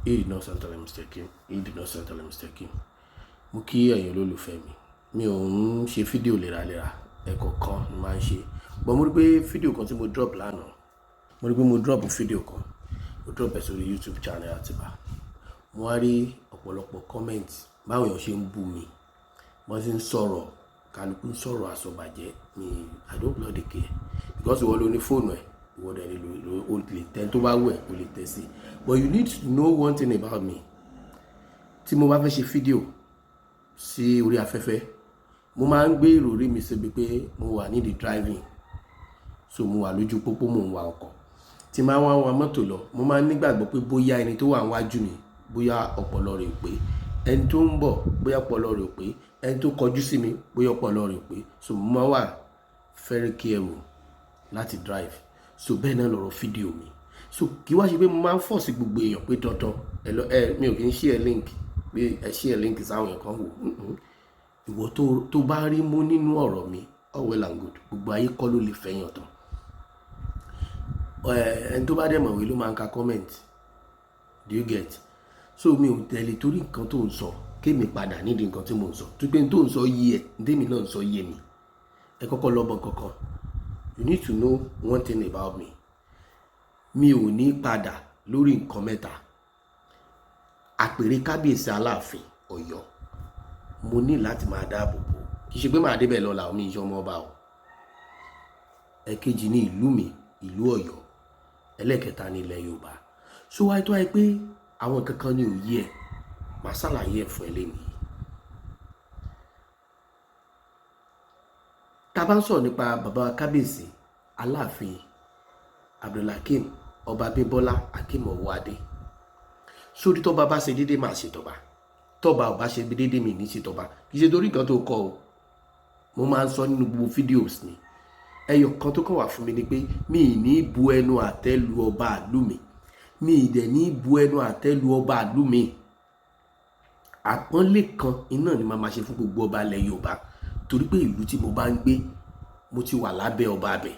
He did not certainly mistake him. He did not certainly mistake him. Mo kí ẹ̀yin olólùfẹ́ mi. Mi ò ń ṣe fídíò léraléra. Ẹ̀kọ̀ọ̀kan ni máa ń ṣe. But mo rí pé fídíò kan tí mo drop lánàá. Mo rí pé mo drop fídíò kan. Mo drop ẹ̀ sórí YouTube channel Atiba. Mo wá rí ọ̀pọ̀lọpọ̀ comment báwo èèyàn ṣe ń bú mi. Wọ́n sì ń sọ̀rọ̀. Kálukú ń sọ̀rọ̀ àsọ̀bàjẹ́. I don't bloody care. Because ìwọ ló ní fóònù ẹ̀. Ìwọ dẹ̀ ni o lè tẹ́ tó bá wẹ̀ o lè tẹ́ sí. But you need to know one thing about me. Tí mo bá fẹ́ ṣe fídíò sí orí afẹ́fẹ́, mo máa ń gbé ìròrí mi síbi pé mo wà nídìí driving. So mo wà lójú pópó, mo ń wa ọkọ̀. Tí máa wá wa mọ́tò lọ, mo máa ń nígbàgbọ́ pé bóyá ẹni tó wà níwájú mi, bóyá ọpọlọ rẹ̀ ò pé. Ẹni tó ń bọ̀, bóyá ọpọlọ rẹ̀ ò pé. Ẹni tó kọjú sí mi, bóyá ọpọlọ rẹ̀ ò pé. So mo máa wà very careful láti drive. So bẹ́ẹ̀ náà lọ̀rọ̀ fídíò mi. So kí wá ṣe pé mo máa ń fọ̀ sí gbogbo èèyàn pé dandan mi ò kì í share link pé ẹ share link sáwọn èèyàn kan wò. Ìwọ tó bá rí mú nínú ọ̀rọ̀ mi, all well and good. Gbogbo ayé kọ́ ló lè fẹ́yàn tán. Ẹni tó bá dẹ̀ mọ̀wé ló máa ń ka comment. Do you get? So mi ò tẹ̀lé torí nǹkan tó ń sọ kémi padà nídìí nǹkan tí mo ń sọ. Tó pé tó ń sọ yé ẹ̀, ndémi náà ń sọ yé mi. Ẹ kọ́kọ́ lọ́bọ̀ kankan. You need to know one thing about me. Mi ò ní padà lórí nǹkan mẹ́ta. Àpèrè kábíyèsí Aláàfin Ọ̀yọ́. Mo ní láti máa dáàbò bò. Kì í ṣe pé màá débẹ̀ lọ́la omi iṣẹ́ ọmọ ọba o. Ẹ̀kejì ní ìlú mi, ìlú Ọ̀yọ́. Ẹlẹ́kẹta ní ilẹ̀ Yorùbá. So wáyé tó wáyé pé àwọn kankan ní òye ẹ̀, màá ṣàlàyé ẹ̀ fún ẹ lẹ́nu. Tá bá ń sọ̀rọ̀ nípa bàbá kábíyèsí Aláàfin Abdulhakeem Ọba Abímbọ́lá Akeem Ọwọ́adé. Sórí tọ́ba bá ṣe déédéé máa ṣe tọ́ba. Tọ́ba ò bá ṣe déédéé mi ní ṣe tọ́ba. Kì í ṣe torí nǹkan tó kọ o. Mo máa ń sọ nínú gbogbo fídíòs ni. Ẹyọ kan tó kàn wà fún mi ni pé mi ì ní bu ẹnu àtẹ́ lu ọba àlú mi. Mi ì dẹ̀ ní bu ẹnu àtẹ́ lu ọba àlú mi. Àpọ́nlé kan iná ni màá máa ṣe fún gbogbo ọba ilẹ̀ Yorùbá. Torí pé ìlú tí mo bá ń gbé, mo ti wà lábẹ́ ọba abẹ̀.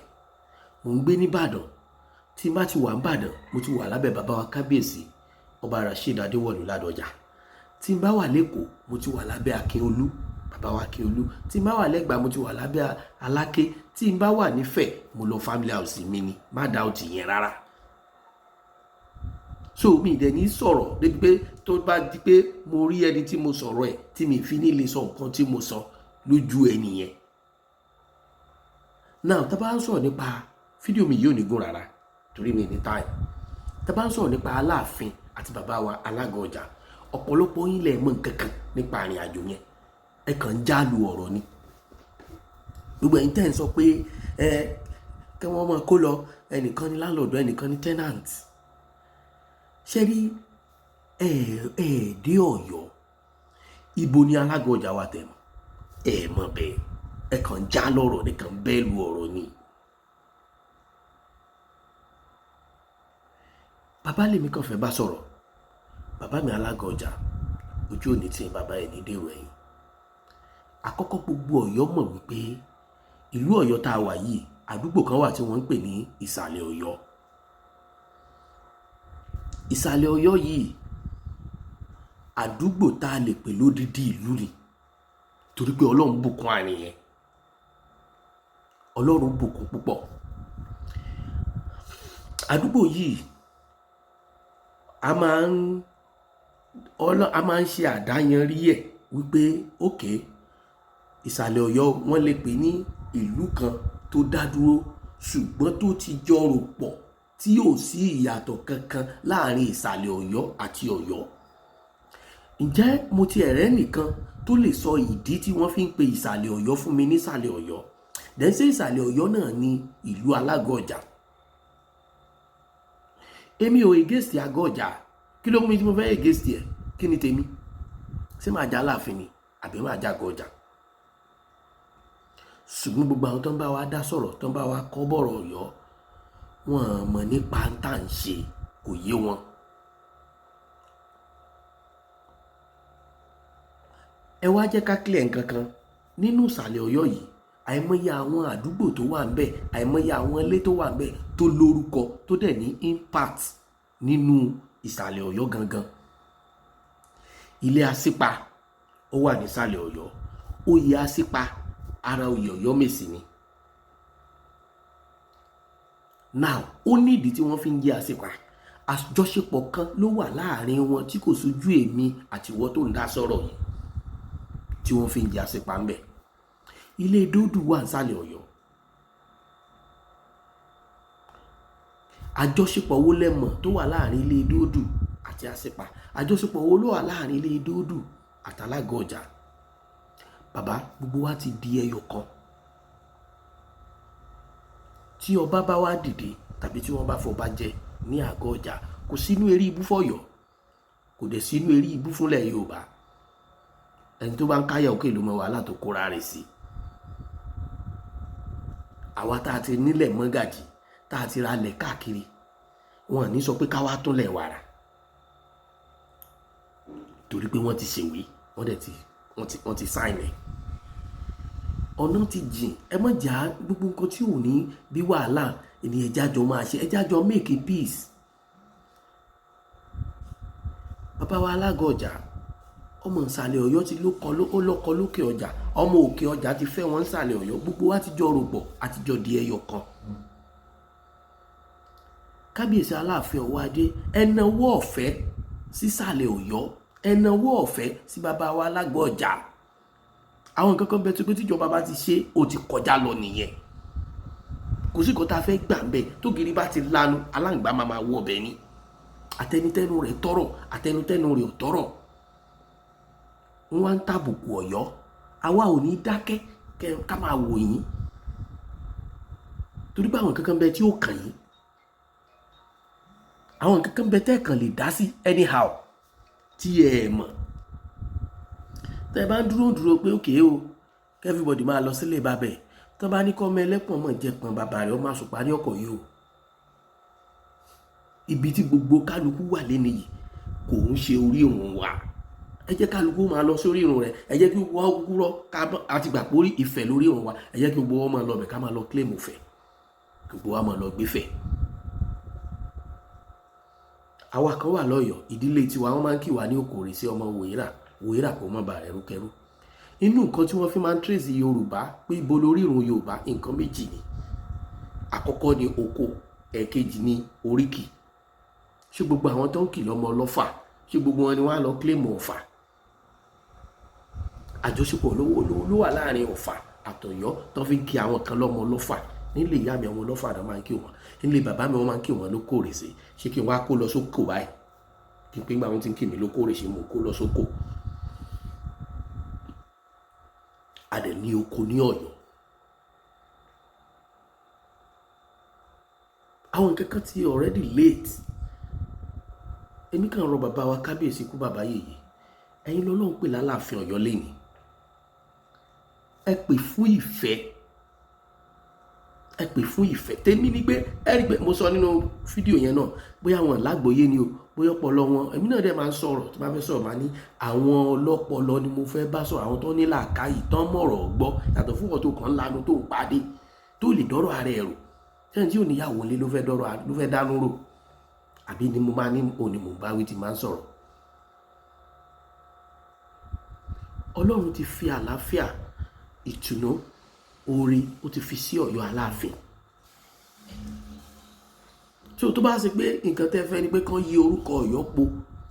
Mo ń gbé ní Ìbàdàn. Tí n bá ti wà ní Ìbàdàn, mo ti wà lábẹ́ bàbá wa kábíyèsí Ọba Rasheed Adéwọ̀lú Ládọjà. Tí n bá wà l'Ékòó, mo ti wà lábẹ́ Akínolú, bàbá wa Akínolú. Tí n bá wà l'Ẹ́gbàá, mo ti wà lábẹ́ Aláké. Tí n bá wà nífẹ̀ẹ́, mo lọ family house mi ni. Má doubt yẹn rárá. So mi dẹ̀ ní sọ̀rọ̀ débi pé tó bá di pé mo rí ẹni tí mo sọ̀rọ̀ ẹ̀ tí mi fi ní lè sọ nǹkan tí mo sọ lójú ẹni yẹn. Now tá bá ń sọ̀rọ̀ nípa fídíò mi yóò ní gùn rárá torí mi ní time. Tá bá ń sọ̀rọ̀ nípa Aláàfin àti bàbá wa Alága Ọjà, ọ̀pọ̀lọpọ̀ yín lẹ mọ̀ nǹkankan nípa àrìn àjò yẹn. Ẹ kàn ń jálu ọ̀rọ̀ ni. Gbogbo ẹ̀yin tẹ́ ń sọ pé kí wọ́n máa kó lọ, ẹnìkan ní landlord, ẹnìkan ní tenant. Ṣé rí dé Ọ̀yọ́, ibo ni Alága Ọjà wa tẹ̀ mọ́? Ẹ mọ̀ bẹ́ẹ̀. Ẹ kàn ń já lọ́rọ̀, ẹ kàn ń bẹ́ẹ̀ lu ọ̀rọ̀ ni. Bàbá lèmi kàn fẹ́ bá sọ̀rọ̀. Bàbá mi Alága Ọjà, ojú òní tí bàbá ẹ̀ ní dèrò ẹ̀yìn. Àkọ́kọ́ gbogbo Ọ̀yọ́ mọ̀ wípé ìlú Ọ̀yọ́ tá a wà yìí, àdúgbò kan wà tí wọ́n ń pè ní Ìsàlẹ̀ Ọ̀yọ́. Ìsàlẹ̀ Ọ̀yọ́ yìí, àdúgbò tá a lè pè lódìdí ìlú ni. Torí pé Ọlọ́run bùkún àárín yẹn. Ọlọ́run bùkún púpọ̀. Àdúgbò yìí, a máa ń ṣe àdáyanrí ẹ̀ wípé okay, Ìsàlẹ̀ Ọ̀yọ́ wọ́n lè pè ní ìlú kan tó dá dúró ṣùgbọ́n tó ti jọrò pọ̀ tí ò sí ìyàtọ̀ kankan láàrin Ìsàlẹ̀ Ọ̀yọ́ àti Ọ̀yọ́. Ǹjẹ́ mo ti ẹ̀rẹ́ nìkan tó lè sọ ìdí tí wọ́n fi ń pe Ìsàlẹ̀ Ọ̀yọ́ fún mi ní Ìsàlẹ̀ Ọ̀yọ́? Dẹ̀ ṣe Ìsàlẹ̀ Ọ̀yọ́ náà ni ìlú Alága Ọjà. Èmi ò against Àgọ́ Ọjà. Kí ló mú mi tí mo fẹ́ against ẹ̀? Kí ni tèmi? Ṣé màá já Aláàfin ni àbí màá já Àgọ́ Ọjà? Ṣùgbọ́n gbogbo àwọn tó ń bá wa dá sọ̀rọ̀, tó ń bá wa kọ́ bọ̀rọ̀ Ọ̀yọ́, wọ́n mọ̀ nípa tá à ń ṣe, kò yé wọn. Ẹ wá jẹ́ ká clear nǹkan kan. Nínú Ìsàlẹ̀ Ọ̀yọ́ yìí, àìmọye àwọn àdúgbò tó wà ńbẹ̀, àìmọye àwọn ilé tó wà ńbẹ̀ tó lórúkọ tó dẹ̀ ní impact nínú Ìsàlẹ̀ Ọ̀yọ́ gangan. ilé Asípa ó wà nísàlẹ̀ Ọ̀yọ́, oyè Asípa ara oyè Ọ̀yọ́mèsì ni. Now ó ní ìdí tí wọ́n fi ń jẹ́ Asípa. Àjọṣepọ̀ kan ló wà láàrin wọn tí kò sójú èmi àti ìwọ tó ń dá sọ̀rọ̀ yìí tí wọ́n fi ń jẹ́ Asípa ń bẹ̀. Ilé Dódù wà nísàlẹ̀ Ọ̀yọ́. Àjọṣepọ̀ wo lẹ mọ̀ tó wà láàrin ilé Dódù àti Asípa? Àjọṣepọ̀ wo ló wà láàrin ilé Dódù àti Alágọ̀ Ọjà? Bàbá, gbogbo wa ti di ẹyọ kan. Tí ọba bá wá dìde tàbí tí wọ́n bá fọba jẹ ní Àgọ́ Ọjà, kò sínú eré ibú fọ́yọ́, kò dẹ̀ sínú eré ibú fúnlẹ̀ Yorùbá. Ẹni tó bá ń káyà òkè ló mọ wàhálà tó kóra rẹ̀ sí. Àwa tá a ti nílẹ̀ mọ́gàjì, tá a ti ra lẹ̀ káàkiri, wọn ní sọ pé ká wá túnlẹ̀ wàrà, torí pé wọ́n ti ṣèwé, wọ́n ti sign ẹ̀. Ọ̀nà ti jìn, ẹ má jà gbogbo nǹkan tí ò ní bí wàhálà ènìyàn jájọ máa ṣe, ẹ jájọ make a peace. Bàbá wa Alágọ̀ Ọjà, ọmọ ìsàlẹ̀ Ọ̀yọ́ ti lọ́kọ lókè ọjà, ọmọ òkè ọjà ti fẹ́ wọn ìsàlẹ̀ Ọ̀yọ́, gbogbo wa ti jọ rògbò, àti jọ di ẹyọ kan. Kábíyèsí Aláàfin Ọ̀wọ́adé, ẹnáwó ọ̀fẹ́ sísàlẹ̀ Ọ̀yọ́, ẹnáwó ọ̀fẹ́ sí bàbá wa Alágọ̀ Ọjà. Àwọn nǹkan kan bẹ tó pé tíjọba bá ti ṣe ó ti kọjá lọ nìyẹn. Kò sí nǹkan tá a fẹ́ gbà ń bẹ, tó gírí bá ti lanu aláǹgbá máa wọ ọbẹ̀ ni. Àtẹnitẹ́nu rẹ̀ tọrọ, àtẹnitẹ́nu rẹ̀ ò tọrọ. Wọ́n wá ń tàbùkù Ọ̀yọ́, àwa ò ní dákẹ́ ká máa wò yín, torí pé àwọn nǹkan kan bẹ tí ó kàn yín, àwọn nǹkan kan bẹ tẹ́ kàn lè dá sí anyhow tí ẹ mọ̀. Tẹ́ bá ń dúró pé òkè o, everybody máa lọ sílé bàbá ẹ̀, tán bá ní kọ́ ọmọ ẹlẹ́pọ̀n mọ̀ jẹ́ pọ̀n bàbá rẹ̀ ó máa sùn parí ọkọ̀ yìí o. Ibi tí gbogbo kálukú wà lẹ́nu yìí kò ń ṣe orí òun wa. Ẹ jẹ́ kálukú máa lọ sórí irun rẹ̀, ẹ jẹ́ kí wọ́n kúrọ́ àti gbà pórí ìfẹ́ lórí òun wa, ẹ jẹ́ kí gbogbo wọn máa lọ bẹ̀ ká máa lọ claim ìfẹ́, gbogbo wa máa lọ gbéfẹ́. Àwa kan wà lọ́yọ̀ọ́, ìdílé tiwa wọ́n máa ń kí wa ní Òkòrè sí ọmọ wòyírà kò mọ̀ bá ẹrúkẹrú. Inú nǹkan tí wọ́n fi máa ń trace Yorùbá pé ibo lórí irun Yorùbá nǹkan méjì ni. Àkọ́kọ́ ni oko, ẹ̀kejì ni oríkì. Ṣé gbogbo àwọn tó ń kì lọ́mọ Ọlọ́fà, ṣé gbogbo wọn ni wọ́n á lọ claim Ọ̀fà? Àjọṣepọ̀ ló wà láàrin Ọ̀fà àtọ̀yọ́ tó fi ń kí àwọn kan lọ́mọ Ọlọ́fà. Nílé ìyá mi ọmọ Ọlọ́fà náà máa ń kí wọn, nílé bàbá mi wọ́n máa ń kí wọn lókòrè sí. Ṣé kí n wá kó lọ sóko báyìí? Kí n pé gbà wọ́n ti ń kí mi lókòrè ṣe mo kó lọ sóko. A dẹ̀ ní oko ní Ọ̀yọ́. Àwọn nǹkan kan ti already late. Èmi kàn rọ bàbá wa kábíyèsí kú bàbá yèyé, ẹ̀yin lọ́lọ́run pè láláàfin Ọ̀yọ́ lẹ́yìn. Ẹ pè fún ìfẹ́, ẹ pè fún ìfẹ́. Tèmi ni pé ẹ rí pé mo sọ nínú fídíò yẹn náà, bóyá àwọn lágbóyé ni o, bóyá ọpọlọ wọn, èmi náà dẹ̀ máa ń sọ̀rọ̀ tí bá fẹ́ sọ̀rọ̀ máa ní àwọn ọlọ́pọlọ ni mo fẹ́ bá sọ̀rọ̀, àwọn tó ní làákàyè tán mọ̀rọ̀ gbọ́, yàtọ̀ fún wọn tó kàn lanu tó ń pàdé tó lè dọ́rọ̀ ara ẹ̀ rò. Sẹ́yìn tí ò níyàwó lé ló fẹ́ dánú rò, àbí ni mo máa ní òní mo bá wí ti máa ń sọ̀rọ̀. Ọlọ́run ti fi àlàáfíà, ìtùnú, oore ó ti fi sí Ọ̀yọ́ Aláàfin. tí o tó bá ṣe pé nǹkan tẹ́ fẹ́ ni pé kán yí orúkọ Ọ̀yọ́ po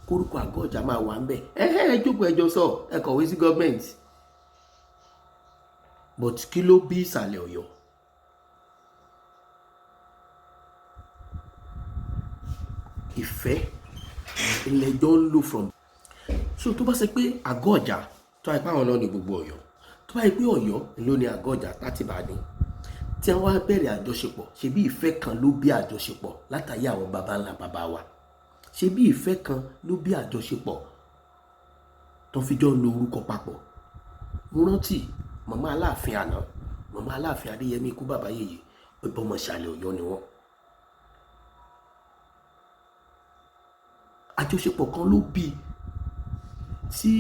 kórúkọ Àgọ́ Ọjà máa wà ń bẹ̀, ẹ jókòó ẹjọ́ sọ, ẹ kọ̀wé sí gọ́ọ̀mẹ̀ntì. But kí ló bí ìsàlẹ̀ Ọ̀yọ́? Ìfẹ́ ìlẹ́jọ́ ń lò from. So tó bá ṣe pé Àgọ́ Ọjà tó àìpá àwọn náà ní gbogbo Ọ̀yọ́, tó bá yẹ pé Ọ̀yọ́ ló ní Àgọ́ Ọjà láti Ìbàdàn, tí wọ́n wá bẹ̀rẹ̀ àjọṣepọ̀, ṣe bí ìfẹ́ kan ló bí àjọṣepọ̀ látàrí àwọn baba ńlá baba wa, ṣe bí ìfẹ́ kan ló bí àjọṣepọ̀ tó fi jọ ń lo orúkọ papọ̀. Mo rántí màmá Aláàfin àná, màmá Aláàfin Adéyẹmí ikú bàbá yèyé, ọmọ ìsàlẹ̀ Ọ̀yọ́ ni wọ́n. Àjọṣepọ̀ kan ló bí tí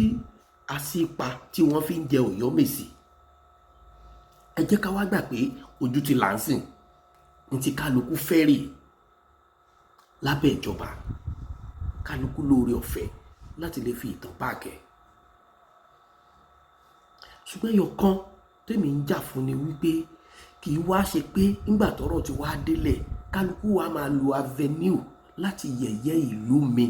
Asípa tí wọ́n fi ń jẹ Ọ̀yọ́mèsì. Ẹ jẹ́ ká wá gbà pé ojú ti là ń sìn ní ti kálukú fẹ́rì lábẹ́ ìjọba, kálukú lóore ọ̀fẹ́ láti lè fi ìtàn páàkẹ́. ṣùgbọ́n ẹyọ kan tèmi ń jà fún ni wípé kì í wá ṣe pé nígbà tọ́rọ̀ ti wá délẹ̀ kálukú wa máa lo avenue láti yẹ̀yẹ́ ìlú mi.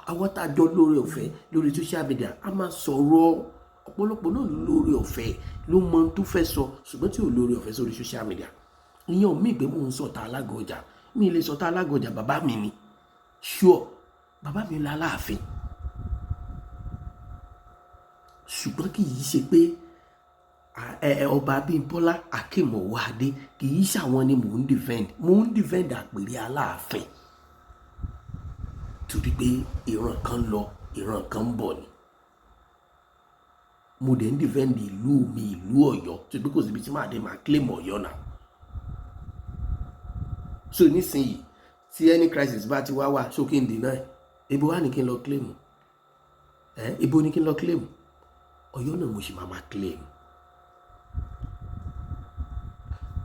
Àwọn tá a jọ lórí ọ̀fẹ́ lórí social media a máa sọ̀rọ̀, ọ̀pọ̀lọpọ̀ náà lórí ọ̀fẹ́ ló mọ ohun tó fẹ́ sọ ṣùgbọ́n tí ò lórí ọ̀fẹ́ sórí social media. ìyẹn ò mí pé mò ń sọ̀tà Alága Ọjà, mi lè sọ̀tà Alága Ọjà, bàbá mi ni sure, bàbá mi la Aláàfin, ṣùgbọ́n kì í ṣe pé ọba Abímbọ́lá Akeem Ọwọ́adé kì í ṣàwọn ni mò ń defend àpèrè Aláàfin torí pé ìran kan lọ ìran kan ń bọ̀ ni. Mo dẹ̀ ń defend ìlú mi, ìlú Ọ̀yọ́, tó pé kò síbi tí màá dé máa claim Ọ̀yọ́ náà. So nísìnyí tí any crisis bá ti wá wà ṣókè ń deny, ibo wá ní kí n lọ claim? Ibo ní kí n lọ claim? Ọ̀yọ́ náà mo sì máa claim.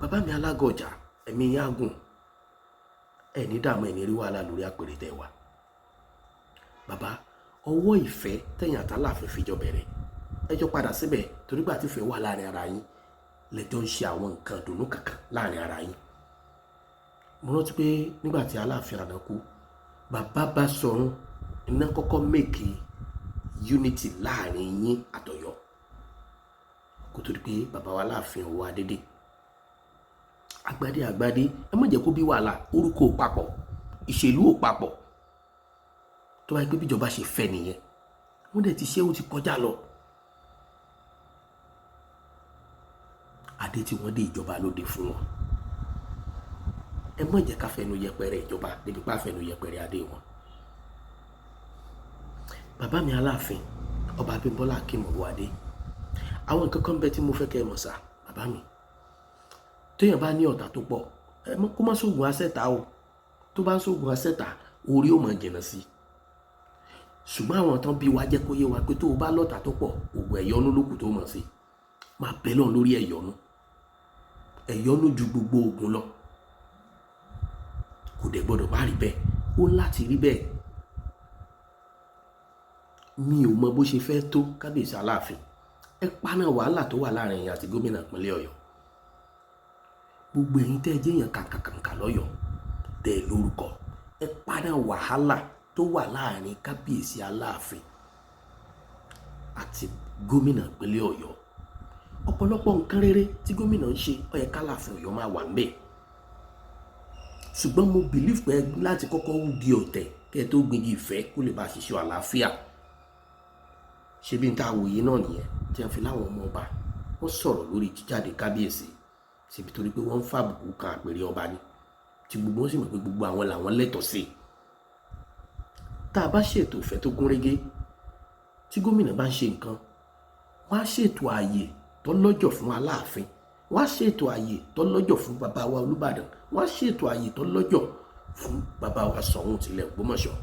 Bàbá mi Alága Ọjà, ẹ̀mí yín á gùn, ẹ̀ ní dààmú, ẹ̀ ní rí wàhálà lórí àpèrè tẹ́ wà. Bàbá, ọwọ́ ìfẹ́ tẹ̀yìn àtàláàfin fi jọ bẹ̀rẹ̀, ẹjọ́ padà síbẹ̀ torí gbà tí ìfẹ́ wà láàrin ara yín lẹ́jọ́ ń ṣe àwọn nǹkan dùnú kankan láàrin ara yín. Mo rántí pé nígbà tí Aláàfin àná kú, bàbá Basọ̀run iná kọ́kọ́ make unity láàrin yín àtọ̀yọ́ kó tó di pé bàbá wa Aláàfin Ọwọ́adé dé. Àgbádé ẹ má jẹ́ kó bí wàhálà, orúkọ ò papọ̀, ìṣèlú ò papọ̀. Tó wáyé pé bíjọba ṣe fẹ́ nìyẹn, wọ́n dẹ̀ ti ṣe, ó ti kọjá lọ. Adé tí wọ́n dé ìjọba ló dé fún wọn. Ẹ má jẹ́ ká fẹnu yẹpẹrẹ ìjọba débi pá fẹnu yẹpẹrẹ adé wọn. Bàbá mi Aláàfin ọba Abímbọ́lá Akeem Ọwọ́adé, àwọn nǹkan kan bẹ tí mo fẹ́ kẹ́ ẹ mọ̀ sá bàbá mi. Téèyàn bá ní ọ̀tá tó pọ̀, kó má sóògùn asẹ́ta o. Tó bá ń sóògùn asẹ́ta, orí ó máa jìnnà sí. Ṣùgbọ́n àwọn tán bí wa jẹ́ kó yé wa pé tó o bá lọ́tá tó pọ̀, òògùn ẹ̀yọ́nú ló kù tó mọ̀ sí. Máa bẹ lọ́n lórí ẹ̀yọ́nú. Ẹ̀yọ́nú ju gbogbo oògùn lọ. Kò dẹ̀ gbọ́dọ̀ má rí bẹ́ẹ̀, ó láti rí bẹ́ẹ̀. Mi ò mọ bó ṣe fẹ́ tó kábíyèsí Aláàfin. Ẹ paná wàhálà tó wà láàrin ẹ̀yin àti gómìnà ìpínlẹ̀ Ọ̀yọ́. Gbogbo ẹ̀yin tẹ́ ẹ jẹ́yàn kàǹkàǹkà lọ́yọ̀ọ́ tẹ́ ẹ lórúkọ. Ẹ paná wàhálà tó wà láàrin kábíyèsí Aláàfin àti gómìnà ìpínlẹ̀ Ọ̀yọ́. Ọ̀pọ̀lọpọ̀ nǹkan rere tí gómìnà ń ṣe ó yẹ k'Aláàfin Ọ̀yọ́ máa wà ńbẹ̀. Ṣùgbọ́n mo believe pé láti kọ́kọ́ wú di ọ̀tẹ̀ kẹ́ ẹ tó gbingi ìfẹ́ kó lè bá ṣiṣẹ́ àlàáfíà. Ṣé bí n ta wòye náà nìyẹn tí wọ́n fi láwọn ọmọ ọba wọ́n sọ̀rọ̀ lórí jíjáde kábíyèsí síbi torí pé wọ́n ń fàbùkù kan àpèrè ọba ni tí gbogbo wọn sì mọ̀ pé gbogbo àwọn làwọn lẹ́tọ̀ọ́ sí. Tá a bá ṣètò ìfẹ́ tó gún régé tí gómìnà bá ń ṣe nǹkan, wọ́n á ṣètò ààyè tó lọ́jọ̀ fún Aláàfin, wọ́n á ṣètò ààyè tó lọ́jọ̀ fún bàbá wa Olúbàdàn, wọ́n á ṣètò ààyè tó lọ́jọ̀ fún bàbá wa Ṣọ̀ún tilẹ̀ Ògbómọ̀ṣọ́.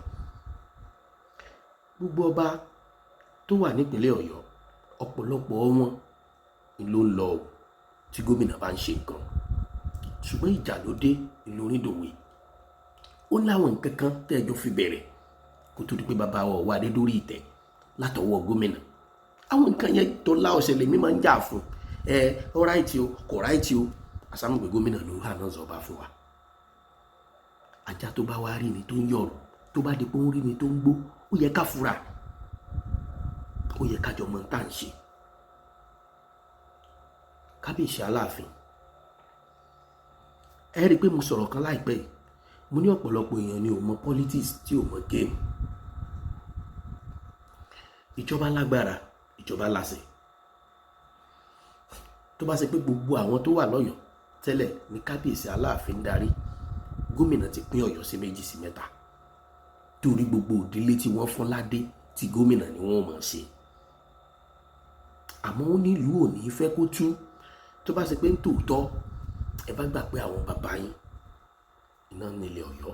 Gbogbo ọba tó wà nípínlẹ̀ Ọ̀yọ́, ọ̀pọ̀lọpọ̀ wọn ló ń lọ tí gómìnà bá ń ṣe nǹkan. Ṣùgbọ́n ìjà ló dé ìlú onídòwe. Ó láwọn nǹkan kan tẹ́ẹ̀jọ́ fi bẹ̀rẹ̀ kó tó di pé bàbá wa Ọwọ́adé dórí ìtẹ́ látọwọ́ gómìnà. Àwọn nǹkan yẹn tó láọ̀ṣẹ̀ lèmi máa ń jà fún. Ó ráìtì o, kò ráìtì o. Àsámù pé gómìnà ló hà náà zọba fún wa. Ajá tó bá wá rí ni tó ń yọ̀rọ̀, tó bá di pé ó ń rí ni tó ń gbó, ó yẹ ká fura. Ó yẹ kájọ mọ̀ tá à ń ṣe. Kábíyèsí Aláàfin, ẹ rí i pé mo sọ̀rọ̀ kan láìpẹ́ yìí, mo ní ọ̀pọ̀lọpọ̀ èèyàn ni ò mọ politics tí ò mọ game. Ìjọba lágbára, ìjọba láṣẹ. Tó bá ṣe pé gbogbo àwọn tó wà lọ́yọ̀ọ́ tẹ́lẹ̀ ní kábíyèsí Aláàfin darí, gómìnà ti pín Ọ̀yọ́ sí 2 sí 3 torí gbogbo ìdílé tí wọ́n fún ládé tí gómìnà ni wọ́n mọ̀ ṣe. Àmọ́ ó nílùú ò ní fẹ́ kó tú. Tó bá ṣe pé ń tòótọ́ ẹ bá gbà pé àwọn bàbá yín iná nílẹ̀ Ọ̀yọ́,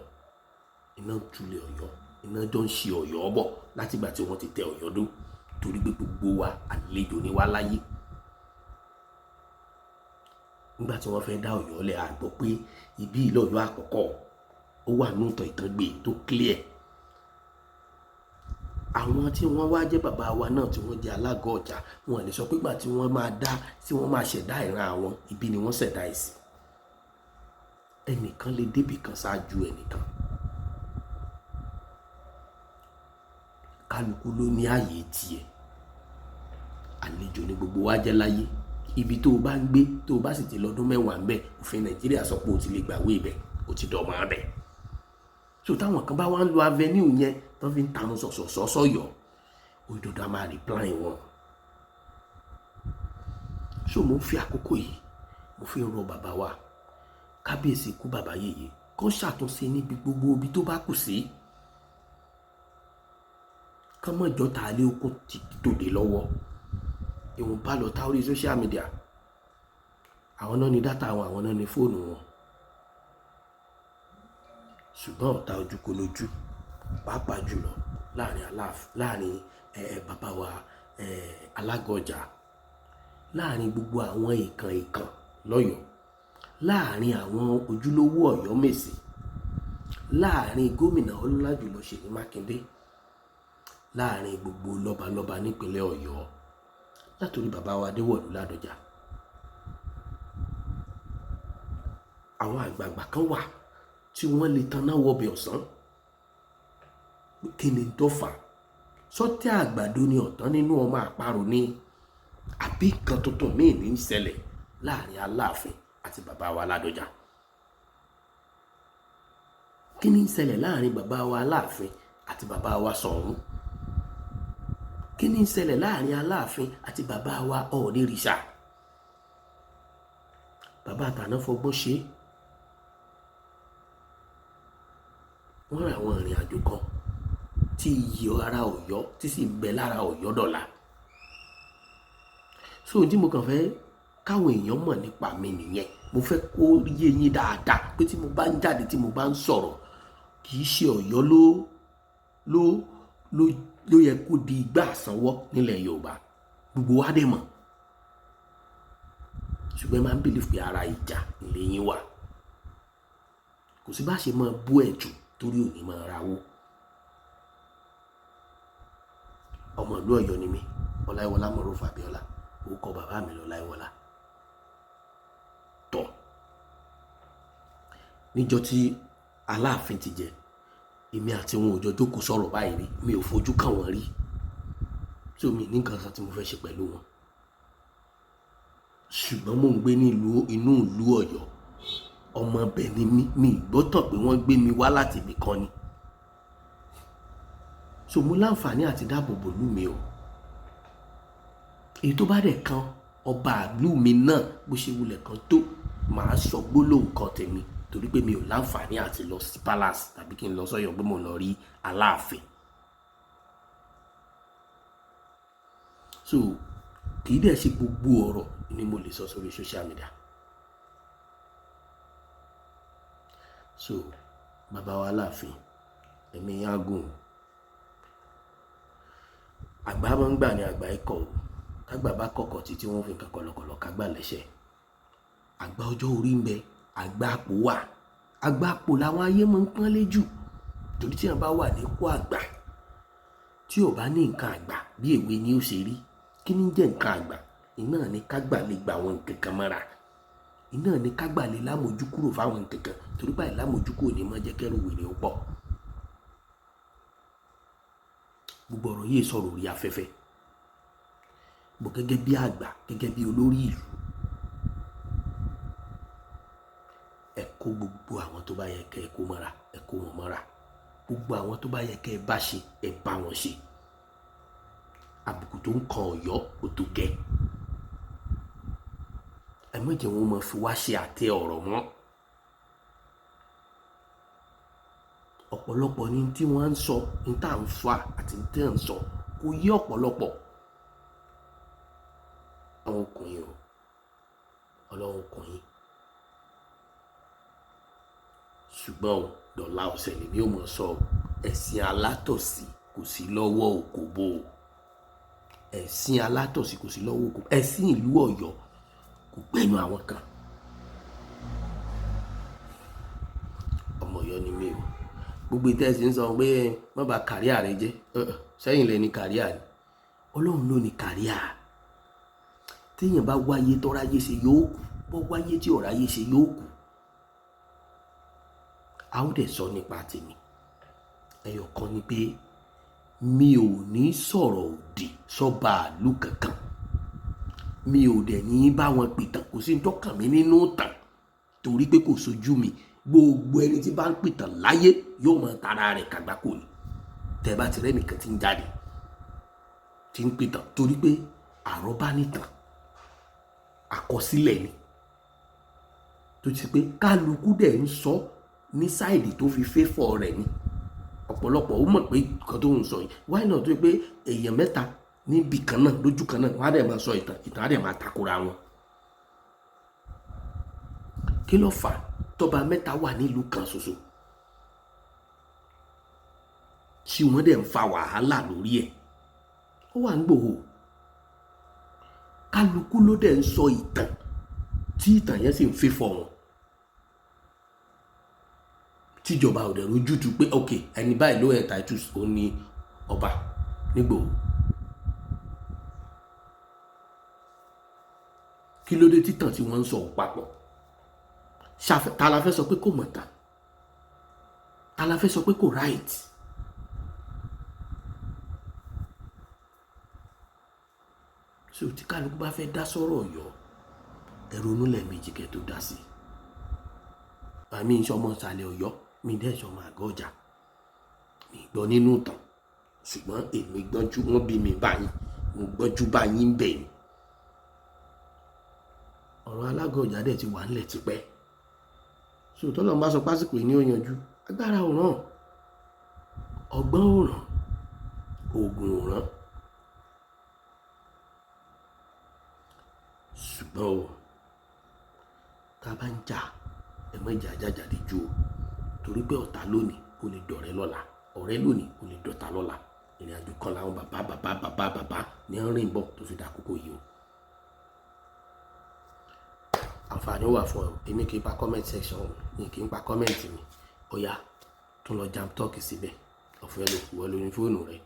iná túlẹ̀ Ọ̀yọ́, iná jọ ń ṣe Ọ̀yọ́ bọ̀ látìgbà tí wọ́n ti tẹ Ọ̀yọ́ dó torí pé gbogbo wa àlejò ni wá láyé. Nígbà tí wọ́n fẹ́ dá Ọ̀yọ́ lẹ̀, a gbọ́ pé ibi ìlọ́yọ̀ àkọ́kọ́ ó wà ní ìtàn ìtàngbè tó clear. àwọn tí wọ́n wá jẹ́ bàbá wa náà tí wọ́n jẹ́ alága ọjà wọn lè sọ pé gbà tí wọ́n máa ṣẹ̀dá ìran àwọn ibi ni wọ́n ṣẹ̀dá ìsìn. Ẹnìkan lè débì kan ṣáájú ẹnìkan. Kálukú ló ní ààyè tiẹ̀. Àlejò ni gbogbo wa jẹ́ láyé. Ibi tó o bá ń gbé tó o bá sì ti lọ́dún 10 ń bẹ̀, òfin Nàìjíríà sọ pé o ti lè gbàwé ibẹ̀, o ti dọ̀mọ́ abẹ̀. So táwọn kan bá wá ń lo avenue yẹn tó fi ń tanu sọ̀sọ̀sọ̀yọ̀, òdodo a máa reply wọn. So mo ń fi àkókò yìí mo fi ń rọ bàbá wa kábíyèsí kú bàbá yèyé kó ṣàtúnṣe níbi gbogbo ibi tó bá kù sí. Kán mọ́ ìjọ ta lé okun ti tòde lọ́wọ́. Ìwọ̀n bá lọ tá orí social media. Àwọn náà ní dátà wọn, àwọn náà ní fóònù wọn. Ṣùgbọ́n ọ̀tá ojúkó lójú pàápàá jùlọ láàrin bàbá wa alága ọjà, láàrin gbogbo àwọn ìkan lọ́yọ̀ọ́, láàrin àwọn ojúlówó Ọ̀yọ́mèsì, láàrin gómìnà ọlọ́lá jùlọ Ṣèyí Mákindé, láàrin gbogbo lọ́balọ́ba nípínlẹ̀ Ọ̀yọ́, látòrí bàbá wa Adéwọ̀lú Ládọjà. Àwọn àgbààgbà kan wà tí wọ́n lè tanná wọbẹ̀ ọ̀sán. Kí ni tó fà? Sọ́tẹ̀ àgbàdo ni ọ̀tán nínú ọmọ àparò ni àbí kan tuntun míì ní ìṣẹ̀lẹ̀ láàrin Aláàfin àti bàbá wa Ládọjà? Kí ni ìṣẹ̀lẹ̀ láàrin bàbá wa Aláàfin àti bàbá wa Ṣọ̀ún? Kí ni ìṣẹ̀lẹ̀ láàrin Aláàfin àti bàbá wa Ọ̀ọ̀nìrìṣà? Bàbá àtàná fọgbọ́n ṣe. Wọ́n rìn àwọn ìrìn àjò kan tí iyì ara Ọ̀yọ́ tí sì ń bẹ lára Ọ̀yọ́ dọ̀la. So tí mo kàn fẹ́ káwọn èèyàn mọ̀ nípa mi nìyẹn. Mo fẹ́ kó yé yín dáadáa pé tí mo bá ń jáde tí mo bá ń sọ̀rọ̀ kì í ṣe Ọ̀yọ́ ló yẹ kó di igbá àsanwọ́ nílẹ̀ Yorùbá. Gbogbo wa dẹ̀ mọ̀. Ṣùgbọ́n máa ń believe pé ara ìjà ilé yín wà. Kò sí bá ṣe máa bú ẹ̀ jù torí òní máa rawó. Ọmọ ìlú Ọ̀yọ́ ni mí, Ọláìwọlá Mọ̀rúfù Abíọ́lá, orúkọ bàbá mi lọ́láìwọlá. Tọ́ níjọ́ tí Aláàfin ti jẹ, èmi àti wọn ò jọ jókòó sọ̀rọ̀ báyìí rí, mi ò fojú kàn wọ́n rí. Tí omi ní nǹkan kan tí mo fẹ́ ṣe pẹ̀lú wọn. Ṣùgbọ́n mò ń gbé ní inú ìlú Ọ̀yọ́. Ọmọ ibẹ̀ ni mi gbọ́tàn pé wọ́n gbé mi wá láti ibì kan ni. So mo láǹfààní àti dáàbò bò ìlú mi o. Èyí tó bá dẹ̀ kan ọba ìlú mi náà bó ṣe wulẹ̀ kan tó, màá sọ gbólóhùn kan tèmi torí pé mi ò láǹfààní àti lọ sí palace tàbí kí n lọ sọ́yọ́ pé mo lọ rí Aláàfin. So kì í dẹ̀ ṣe gbogbo ọ̀rọ̀ ni mo lè sọ sórí social media. So bàbá wa Aláàfin, ẹ̀mí yín á gùn. Àgbà máa ń gbà ní àgbà ikọ̀ o. Tágbà bá kọ̀kọ̀ títí wọ́n fi nǹkan kọ̀lọ̀kọ̀lọ̀ kágbà lẹ́sẹ̀. Àgbà ọjọ́ orí ń bẹ, àgbà àpò wà. Àgbà àpò làwọn ayé máa ń pọ́nlé jù. Torí tí wọ́n bá wà nípò àgbà, tí ò bá ní nǹkan àgbà bí èwe ni ó ṣe rí. Kí ni jẹ́ nǹkan àgbà? Iná ni kágbà lè gba àwọn nǹkan kan mọ́ra. Iná ni kágbà lè lámojú kúrò fáwọn nǹkan kan torí báyìí lámojú kúrò ní máa jẹ́ kẹ́rù wèrè ó pọ̀. Gbogbo ọ̀rọ̀ yìí sọ̀rọ̀ orí afẹ́fẹ́. Bọ̀ gẹ́gẹ́ bí àgbà, gẹ́gẹ́ bí olórí ìlú, ẹ kó gbogbo àwọn tó bá yẹ kẹ́ ẹ kó mọ́ra, ẹ kó wọn mọ́ra. Gbogbo àwọn tó bá yẹ kẹ́ ẹ bá ṣe, ẹ bá wọn ṣe. Àbùkù tó ń kan Ọ̀yọ́ ó tó gẹ́. Ẹ má jẹ́ wọn máa fi wá ṣe àtẹ ọ̀rọ̀ mọ́. Ọ̀pọ̀lọpọ̀ ní tí wọ́n ń sọ, ní tá à ń fa àti ní tí à ń sọ kò yé ọ̀pọ̀lọpọ̀. Àwọn ọkùnrin o, Ọlọ́run ọkùnrin. Ṣùgbọ́n o, dọ̀la ọ̀sẹ̀ lèmi ò mọ̀ sọ ẹ̀sìn alátọ̀sí kò sí lọ́wọ́ òkòbó. Ẹ̀sìn alátọ̀sí kò sí lọ́wọ́ òkòbó. Ẹ̀sìn ìlú Ọ̀yọ́ kò gbẹ́nu àwọn kan. Ọmọ Ọ̀yọ́ ni mí o. gbogbo ìtẹ́sí ń sọ pé má bà kàríà rẹ jẹ́ sẹ́yìn lẹ́ni kàríà ni ọlọ́run ló ní kàríà téèyàn bá wáyé tọ́ráyé ṣe yóò kú bọ́ wáyé tí ọ̀ráyé ṣe yóò kú. a ó dẹ̀ sọ nípa tèmi ẹyọ kan ni pé mi ò ní sọ̀rọ̀ òdì sọ́ba àlù kankan mi ò dẹ̀ ní bá wọn pìtàn kò sí ní tọ́kàn mi nínú tàn torí pé kò sojú mi gbogbo ẹni tí bá ń pìtàn láyé yóò mọ tara rẹ̀ kàgbákò ni tẹ́ bá ti rẹ́nìkan tí ń jáde tí ń pìtàn torí pé àrọ́bá nìtàn àkọsílẹ̀ ni tó ti pé kálukú dẹ̀ ń sọ ní sáìdì tó fi fẹ́fọ̀ rẹ̀ ni ọ̀pọ̀lọpọ̀ ó mọ̀ pé nǹkan tó ń sọ yìí wáyé náà tó yẹ pé èèyàn mẹ́ta níbi kan náà lójú kan náà wọ́n á dẹ̀ máa sọ ìtàn á dẹ̀ máa takora wọn. kí ló fà tọ́ba mẹ́ta wà nílùú kan ṣoṣo tí wọ́n dẹ̀ ń fa wàhálà lórí ẹ̀ ó wà ń Ìgbòho kálukú ló dẹ̀ ń sọ ìtàn tí ìtàn yẹn sì ń fẹ́fọ̀ wọn tíjọba ò dẹ̀ rójútu pé ok ẹni báyìí ló ẹ̀ titus ó ní ọba nígbòho kí ló dé títàn tí wọ́n ń sọ papọ̀ ta la fẹ́ sọ pé kò mọ̀ta ta la fẹ́ sọ pé kò right so tí kálukú bá fẹ́ dá sọ̀rọ̀ Ọ̀yọ́ ẹ ronú lẹ́ẹ̀mejì kẹ́ tó dá sí àmì ìṣọmọ ìsàlẹ̀ Ọ̀yọ́ mi dẹ́ ìṣọmọ àgọ́ ọjà mi gbọ́ nínú ìtàn ṣùgbọ́n èmi gbọ́njú wọ́n bí mi báyìí mo gbọ́njú báyìí ń bẹ̀ ni ọ̀rọ̀ alágọ̀ ọjà dẹ̀ ti wà ńlẹ̀ tipẹ́ so tọ́lọ́run bá sọ pásìkò ní ó yanjú agbára ò ràn ọgbọ́n ò ràn oògùn ò ràn ṣùgbọ́n o tá a bá ń jà ẹ má jà jájáde jù o torí pé ọ̀tá lónìí kò lè dọ̀rẹ́ lọ́la ọ̀rẹ́ lónìí kò lè dọ̀tá lọ́la ìrìn àjò kan làwọn bàbá ní ń rìn bọ̀ tó fi dàkókò yìí o. àǹfààní wà fún ọ èmi kì í pa comment section mi kì í pa comment mi ó yá tún lọ jam talk síbẹ̀ ọ̀fẹ́ ló kù ọ lórí fóònù rẹ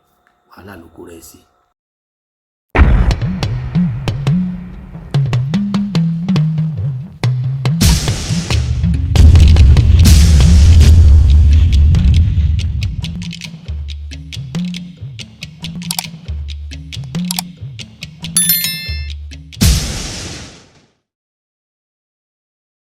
wàhálà ló kó rẹ sí i.